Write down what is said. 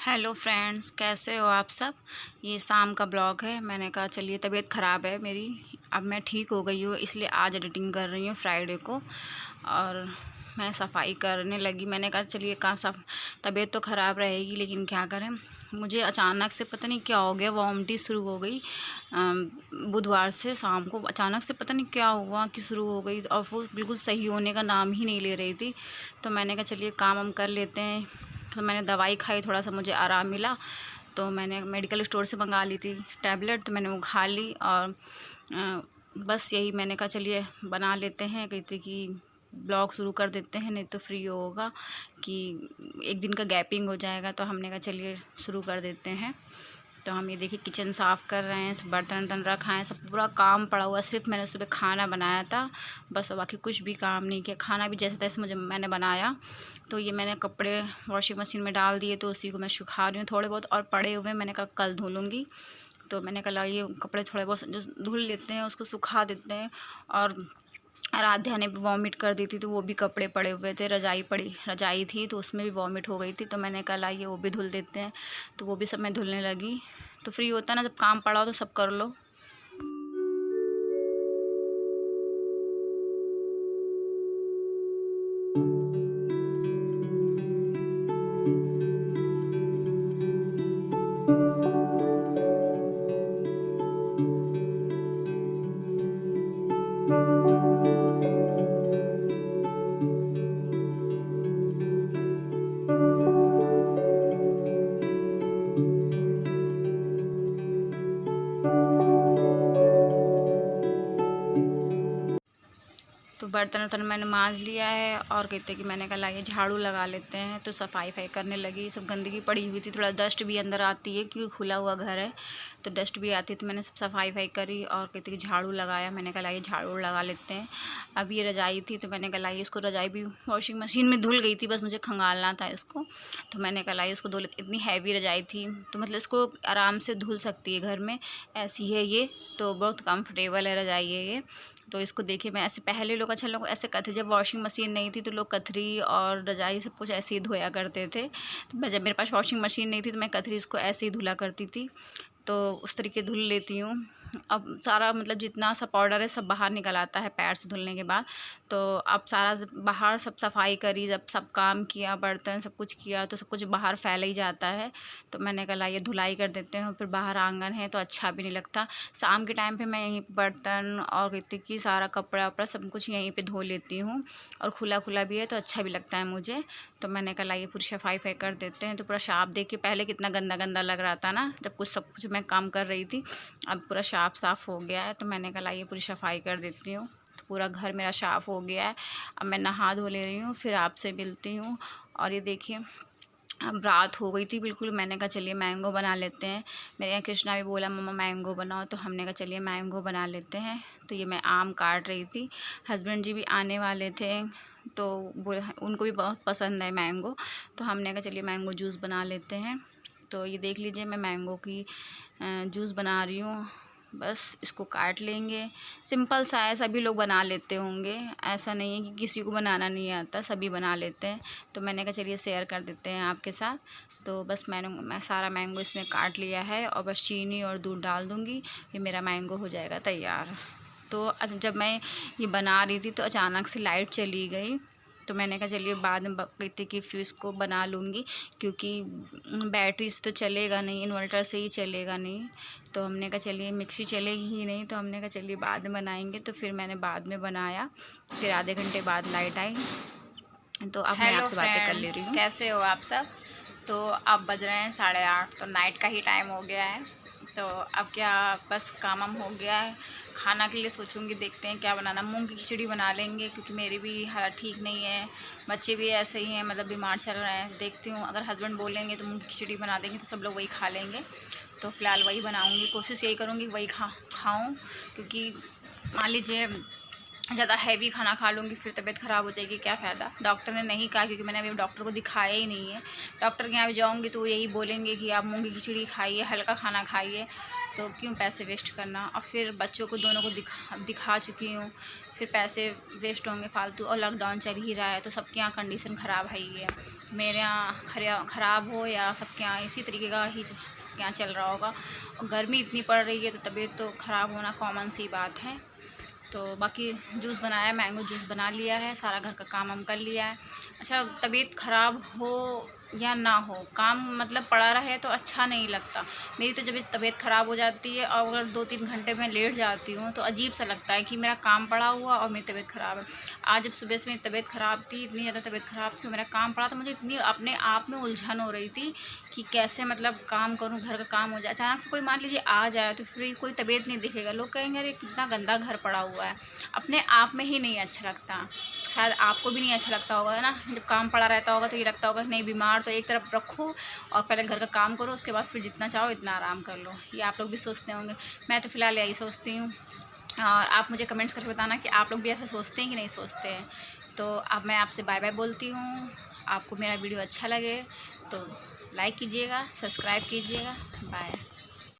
Hello friends, कैसे हो आप सब। ये शाम का ब्लॉग है। मैंने कहा चलिए, तबीयत ख़राब है मेरी, अब मैं ठीक हो गई हूँ, इसलिए आज एडिटिंग कर रही हूँ फ्राइडे को। और मैं सफाई करने लगी। मैंने कहा चलिए, तबीयत तो ख़राब रहेगी लेकिन क्या करें। मुझे अचानक से पता नहीं क्या हो गया, वॉमिटिंग शुरू हो गई। बुधवार से शाम को अचानक से पता नहीं क्या हुआ कि शुरू हो गई, और वो बिल्कुल सही होने का नाम ही नहीं ले रही थी। तो मैंने कहा चलिए काम हम कर लेते हैं। तो मैंने दवाई खाई, थोड़ा सा मुझे आराम मिला, तो मैंने मेडिकल स्टोर से मंगा ली थी टैबलेट, तो मैंने वो खा ली। और बस यही मैंने कहा चलिए बना लेते हैं, कहते कि ब्लॉग शुरू कर देते हैं, नहीं तो फ्री होगा कि एक दिन का गैपिंग हो जाएगा। तो हमने कहा चलिए शुरू कर देते हैं। तो हम ये देखिए किचन साफ़ कर रहे हैं, सब बर्तन वर्तन रखा है, सब पूरा काम पड़ा हुआ है। सिर्फ मैंने सुबह खाना बनाया था बस, बाकी कुछ भी काम नहीं किया। खाना भी जैसे तैसे मैंने बनाया। तो ये मैंने कपड़े वॉशिंग मशीन में डाल दिए, तो उसी को मैं सुखा रही हूँ। थोड़े बहुत और पड़े हुए, मैंने कहा कल धो लूँगी। तो मैंने कहा ये कपड़े थोड़े बहुत जो धुल लेते हैं उसको सुखा देते हैं। और आराध्या ने भी वॉमिट कर दी थी, तो वो भी कपड़े पड़े हुए थे। रजाई थी तो उसमें भी वॉमिट हो गई थी, तो मैंने कहा ये वो भी धुल देते हैं। तो वो भी सब मैं धुलने लगी। तो फ्री होता है ना, जब काम पड़ा हो तो सब कर लो। तो बर्तन वर्तन मैंने मांज लिया है, और कहते कि मैंने कहा ये झाड़ू लगा लेते हैं। तो सफाई करने लगी। सब गंदगी पड़ी हुई थी, थोड़ा डस्ट भी अंदर आती है क्योंकि खुला हुआ घर है, तो डस्ट भी आती है। तो मैंने सब सफाई करी, और कहते कि झाड़ू लगाया। मैंने कहा ये झाड़ू लगा लेते हैं। अब ये रजाई थी, तो मैंने कहा इसको, रजाई भी वॉशिंग मशीन में धुल गई थी, बस मुझे खंगालना था इसको। तो मैंने कहा इसको धो लेते। इतनी हैवी रजाई थी, तो मतलब इसको आराम से धुल सकती है घर में, ऐसी है ये। तो बहुत कंफर्टेबल है रजाई है ये। तो इसको देखिए, मैं ऐसे पहले लोग लोग ऐसे करते, जब वॉशिंग मशीन नहीं थी तो लोग कथरी और रजाई सब कुछ ऐसे ही धोया करते थे। तो जब मेरे पास वॉशिंग मशीन नहीं थी तो मैं कथरी इसको ऐसे ही धुला करती थी। तो उस तरीके धुल लेती हूँ। अब सारा मतलब जितना सा पाउडर है सब बाहर निकल आता है पैर से धुलने के बाद। तो अब सारा बाहर सब सफाई करी, जब सब काम किया, बर्तन सब कुछ किया, तो सब कुछ बाहर फैल ही जाता है। तो मैंने कहा ये धुलाई कर देते हैं, फिर बाहर आंगन है तो अच्छा भी नहीं लगता। शाम के टाइम पे मैं यहीं बर्तन और कहती कि सारा कपड़ा वपड़ा सब कुछ यहीं पे धो लेती हूँ, और खुला खुला भी है तो अच्छा भी लगता है मुझे। तो मैंने कहा ये पूरी सफाई कर देते हैं। तो पूरा साफ देखिए, पहले कितना गंदा गंदा लग रहा था ना, जब कुछ सब कुछ मैं काम कर रही थी। अब पूरा साफ़ हो गया है। तो मैंने कहा ये पूरी सफाई कर देती हूँ। तो पूरा घर मेरा साफ़ हो गया है। अब मैं नहा धो ले रही हूँ, फिर आपसे मिलती हूँ। और ये देखिए, अब रात हो गई थी बिल्कुल। मैंने कहा चलिए मैंगो बना लेते हैं। मेरे यहाँ कृष्णा भी बोला मम्मा मैंगो बनाओ, तो हमने कहा चलिए मैंगो बना लेते हैं। तो ये मैं आम काट रही थी। हस्बैंड जी भी आने वाले थे, तो वो उनको भी बहुत पसंद है मैंगो। तो हमने कहा चलिए मैंगो जूस बना लेते हैं। तो ये देख लीजिए, मैं मैंगो की जूस बना रही हूँ। बस इसको काट लेंगे, सिंपल सा है, सभी लोग बना लेते होंगे, ऐसा नहीं है कि किसी को बनाना नहीं आता, सभी बना लेते हैं। तो मैंने कहा चलिए शेयर कर देते हैं आपके साथ। तो बस मैं सारा मैंगो इसमें काट लिया है, और बस चीनी और दूध डाल दूँगी, फिर मेरा मैंगो हो जाएगा तैयार। तो जब मैं ये बना रही थी तो अचानक से लाइट चली गई। तो मैंने कहा चलिए बाद में कहते कि फिर इसको बना लूँगी, क्योंकि बैटरी से तो चलेगा नहीं, इन्वर्टर से ही चलेगा नहीं। तो हमने कहा चलिए मिक्सी चलेगी ही नहीं, तो हमने कहा चलिए बाद में बनाएंगे। तो फिर मैंने बाद में बनाया, फिर आधे घंटे बाद लाइट आई। तो अब मैं आपसे बातें कर ले रही हूँ। कैसे हो आप सब। तो अब बज रहे हैं 8:30, तो नाइट का ही टाइम हो गया है। तो अब क्या, बस काम हो गया है। खाना के लिए सोचूंगी, देखते हैं क्या बनाना। मूंग की खिचड़ी बना लेंगे, क्योंकि मेरी भी हालत ठीक नहीं है, बच्चे भी ऐसे ही हैं, मतलब बीमार चल रहे हैं। देखती हूँ, अगर हस्बैंड बोलेंगे तो मूंग की खिचड़ी बना देंगे, तो सब लोग वही खा लेंगे। तो फ़िलहाल वही बनाऊँगी, कोशिश यही करूँगी वही खाऊँ, क्योंकि मान लीजिए ज़्यादा हैवी खाना खा लूँगी फिर तबीयत ख़राब हो जाएगी, क्या फ़ायदा। डॉक्टर ने नहीं कहा, क्योंकि मैंने अभी डॉक्टर को दिखाया ही नहीं है। डॉक्टर के यहाँ भी जाऊँगी तो वो यही बोलेंगे कि आप मूंग की खिचड़ी खाइए, हल्का खाना खाइए, तो क्यों पैसे वेस्ट करना। और फिर बच्चों को दोनों को दिखा चुकी हूँ, फिर पैसे वेस्ट होंगे फालतू, और लॉकडाउन चल ही रहा है, तो सबके यहाँ कंडीशन ख़राब है ही है। मेरे यहाँ ख़राब हो या सबके यहाँ इसी तरीके का ही सबके यहाँ चल रहा होगा। और गर्मी इतनी पड़ रही है तो तबीयत तो ख़राब होना कॉमन सी बात है। तो बाकी जूस बनाया, मैंगो जूस बना लिया है, सारा घर का काम हम कर लिया है। अच्छा, तबीयत ख़राब हो या ना हो, काम मतलब पड़ा रहे तो अच्छा नहीं लगता। मेरी तो जब तबीयत ख़राब हो जाती है और अगर 2-3 घंटे में लेट जाती हूँ तो अजीब सा लगता है कि मेरा काम पड़ा हुआ और मेरी तबीयत ख़राब है। आज जब सुबह से मेरी तबीयत ख़राब थी, इतनी ज़्यादा तबीयत ख़राब थी, मेरा काम पड़ा, तो मुझे इतनी अपने आप में उलझन हो रही थी कि कैसे मतलब काम करूँ, घर का काम हो जाए। अचानक से कोई मान लीजिए आ जाए तो फिर कोई तबीयत नहीं दिखेगा, लोग कहेंगे अरे कितना गंदा घर पड़ा हुआ है। अपने आप में ही नहीं अच्छा लगता। शायद आपको भी नहीं अच्छा लगता होगा ना, जब काम पड़ा रहता होगा तो ये लगता होगा नहीं, बीमार तो एक तरफ रखो और पहले घर का काम करो, उसके बाद फिर जितना चाहो इतना आराम कर लो। ये आप लोग भी सोचते होंगे, मैं तो फ़िलहाल यही सोचती हूँ। और आप मुझे कमेंट्स करके बताना कि आप लोग भी ऐसा सोचते हैं कि नहीं सोचते हैं। तो अब मैं आपसे बाय बाय बोलती हूँ। आपको मेरा वीडियो अच्छा लगे तो लाइक कीजिएगा, सब्सक्राइब कीजिएगा। बाय।